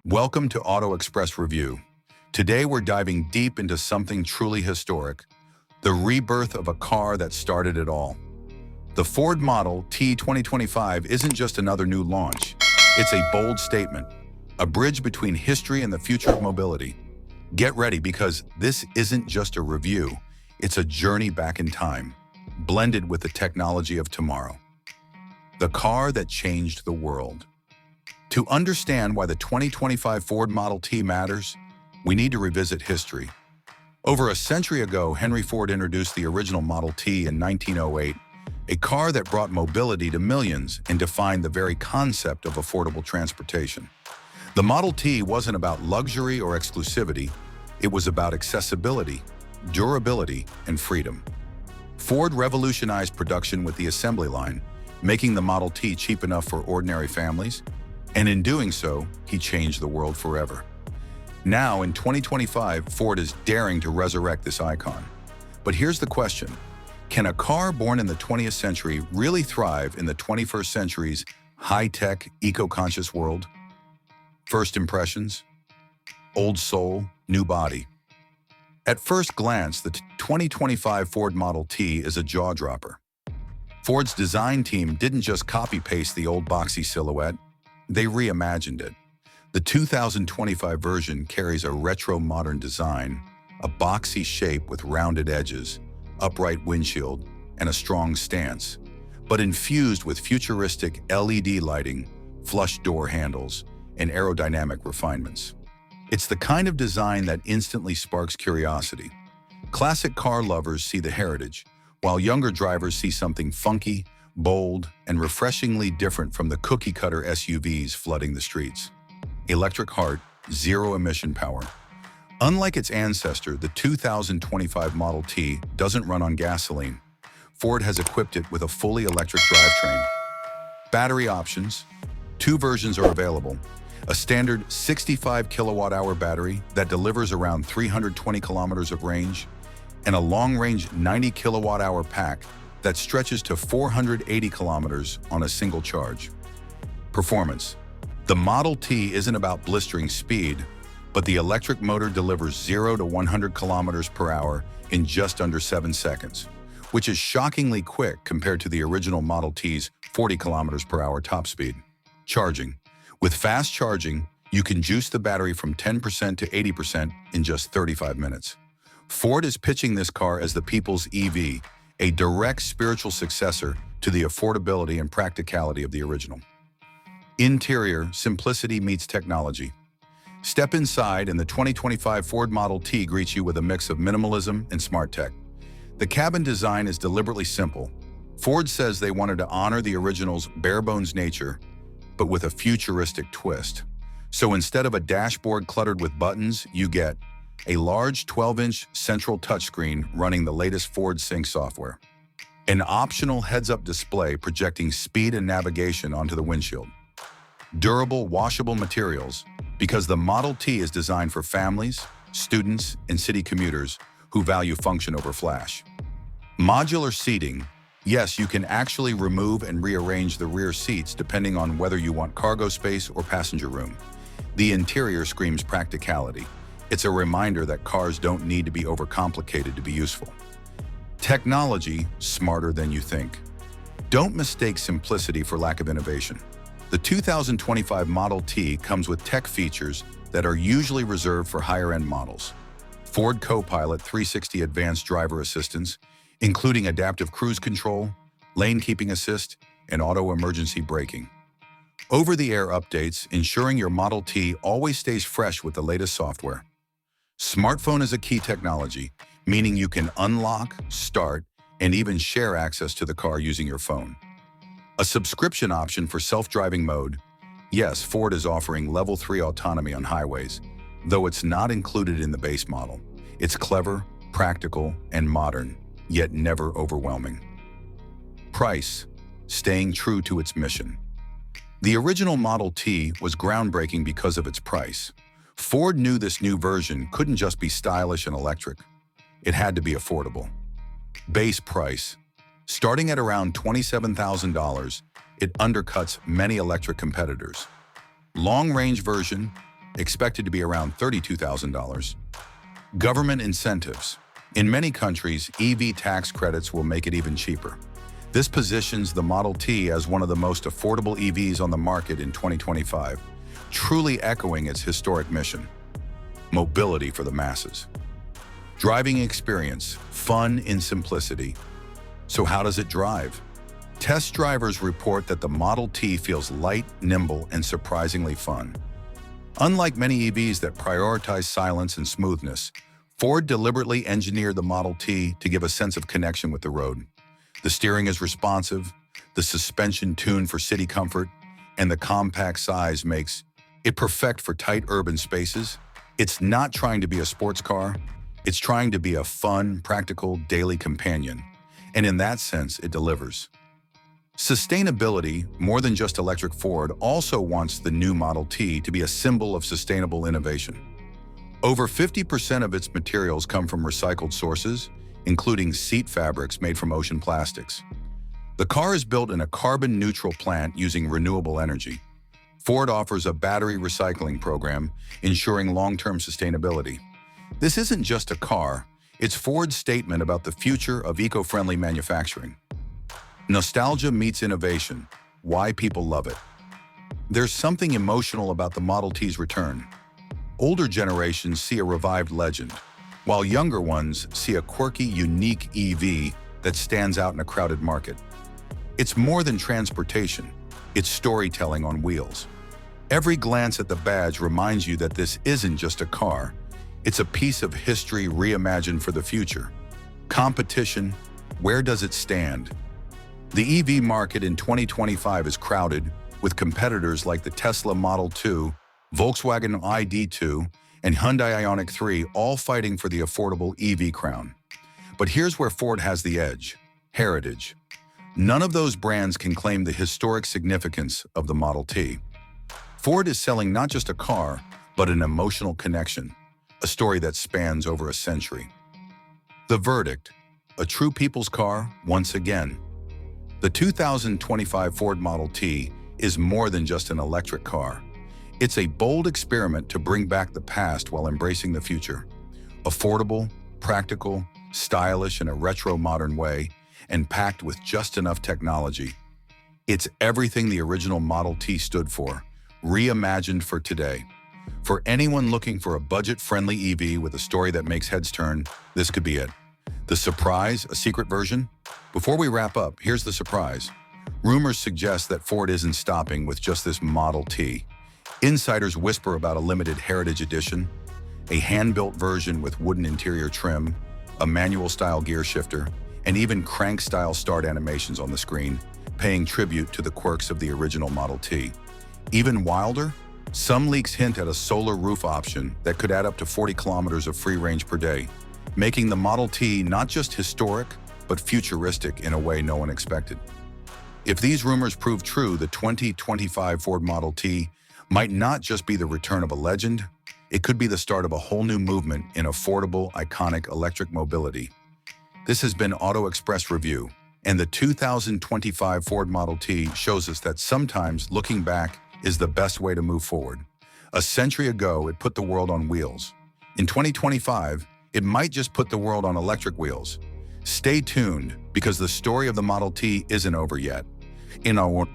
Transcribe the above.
Welcome to Auto Express Review. Today we're diving deep into something truly historic, the rebirth of a car that started it all. The Ford Model T 2025 isn't just another new launch. It's a bold statement, a bridge between history and the future of mobility. Get ready because this isn't just a review, it's a journey back in time, blended with the technology of tomorrow. The car that changed the world. To understand why the 2025 Ford Model T matters, we need to revisit history. Over a century ago, Henry Ford introduced the original Model T in 1908, a car that brought mobility to millions and defined the very concept of affordable transportation. The Model T wasn't about luxury or exclusivity, it was about accessibility, durability, and freedom. Ford revolutionized production with the assembly line, making the Model T cheap enough for ordinary families, and in doing so, he changed the world forever. Now, in 2025, Ford is daring to resurrect this icon. But here's the question. Can a car born in the 20th century really thrive in the 21st century's high-tech, eco-conscious world? First impressions? Old soul, new body. At first glance, the 2025 Ford Model T is a jaw-dropper. Ford's design team didn't just copy-paste the old boxy silhouette, they reimagined it. The 2025 version carries a retro-modern design, a boxy shape with rounded edges, upright windshield, and a strong stance, but infused with futuristic LED lighting, flush door handles, and aerodynamic refinements. It's the kind of design that instantly sparks curiosity. Classic car lovers see the heritage, while younger drivers see something funky, bold, and refreshingly different from the cookie-cutter SUVs flooding the streets. Electric heart, zero-emission power. Unlike its ancestor, the 2025 Model T doesn't run on gasoline. Ford has equipped it with a fully electric drivetrain. Battery options. Two versions are available. A standard 65 kilowatt-hour battery that delivers around 320 kilometers of range, and a long-range 90 kilowatt-hour pack that stretches to 480 kilometers on a single charge. Performance. The Model T isn't about blistering speed, but the electric motor delivers 0 to 100 kilometers per hour in just under 7 seconds, which is shockingly quick compared to the original Model T's 40 kilometers per hour top speed. Charging. With fast charging, you can juice the battery from 10% to 80% in just 35 minutes. Ford is pitching this car as the people's EV, a direct spiritual successor to the affordability and practicality of the original. Interior, simplicity meets technology. Step inside and the 2025 Ford Model T greets you with a mix of minimalism and smart tech. The cabin design is deliberately simple. Ford says they wanted to honor the original's bare-bones nature, but with a futuristic twist. So instead of a dashboard cluttered with buttons, you get a large 12-inch central touchscreen running the latest Ford Sync software, an optional heads-up display projecting speed and navigation onto the windshield, durable, washable materials because the Model T is designed for families, students, and city commuters who value function over flash. Modular seating. Yes, you can actually remove and rearrange the rear seats depending on whether you want cargo space or passenger room. The interior screams practicality. It's a reminder that cars don't need to be overcomplicated to be useful. Technology, smarter than you think. Don't mistake simplicity for lack of innovation. The 2025 Model T comes with tech features that are usually reserved for higher-end models. Ford Copilot 360 Advanced Driver Assistance, including adaptive cruise control, lane keeping assist, and auto emergency braking. Over-the-air updates, ensuring your Model T always stays fresh with the latest software. Smartphone is a key technology, meaning you can unlock, start, and even share access to the car using your phone. A subscription option for self-driving mode. Yes, Ford is offering Level 3 autonomy on highways, though it's not included in the base model. It's clever, practical, and modern, yet never overwhelming. Price. Staying true to its mission. The original Model T was groundbreaking because of its price. Ford knew this new version couldn't just be stylish and electric. It had to be affordable. Base price. Starting at around $27,000, it undercuts many electric competitors. Long-range version, expected to be around $32,000. Government incentives. In many countries, EV tax credits will make it even cheaper. This positions the Model T as one of the most affordable EVs on the market in 2025, truly echoing its historic mission. Mobility for the masses. Driving experience, fun in simplicity. So how does it drive? Test drivers report that the Model T feels light, nimble, and surprisingly fun. Unlike many EVs that prioritize silence and smoothness, Ford deliberately engineered the Model T to give a sense of connection with the road. The steering is responsive, the suspension tuned for city comfort, and the compact size makes it perfect for tight urban spaces. It's not trying to be a sports car, it's trying to be a fun, practical, daily companion. And in that sense, it delivers. Sustainability, more than just electric, Ford also wants the new Model T to be a symbol of sustainable innovation. Over 50% of its materials come from recycled sources, including seat fabrics made from ocean plastics. The car is built in a carbon-neutral plant using renewable energy. Ford offers a battery recycling program, ensuring long-term sustainability. This isn't just a car, it's Ford's statement about the future of eco-friendly manufacturing. Nostalgia meets innovation, why people love it. There's something emotional about the Model T's return. Older generations see a revived legend, while younger ones see a quirky, unique EV that stands out in a crowded market. It's more than transportation, it's storytelling on wheels. Every glance at the badge reminds you that this isn't just a car, it's a piece of history reimagined for the future. Competition, where does it stand? The EV market in 2025 is crowded, with competitors like the Tesla Model 2, Volkswagen ID.2, and Hyundai Ioniq 3 all fighting for the affordable EV crown. But here's where Ford has the edge: heritage. None of those brands can claim the historic significance of the Model T. Ford is selling not just a car, but an emotional connection, a story that spans over a century. The verdict: a true people's car once again. The 2025 Ford Model T is more than just an electric car. It's a bold experiment to bring back the past while embracing the future. Affordable, practical, stylish in a retro-modern way, and packed with just enough technology. It's everything the original Model T stood for, reimagined for today. For anyone looking for a budget-friendly EV with a story that makes heads turn, this could be it. The surprise, a secret version? Before we wrap up, here's the surprise. Rumors suggest that Ford isn't stopping with just this Model T. Insiders whisper about a limited Heritage Edition, a hand-built version with wooden interior trim, a manual-style gear shifter, and even crank-style start animations on the screen, paying tribute to the quirks of the original Model T. Even wilder? Some leaks hint at a solar roof option that could add up to 40 kilometers of free range per day, making the Model T not just historic, but futuristic in a way no one expected. If these rumors prove true, the 2025 Ford Model T might not just be the return of a legend, it could be the start of a whole new movement in affordable, iconic electric mobility. This has been Auto Express Review, and the 2025 Ford Model T shows us that sometimes looking back is the best way to move forward. A century ago, it put the world on wheels. In 2025, it might just put the world on electric wheels. Stay tuned, because the story of the Model T isn't over yet. In our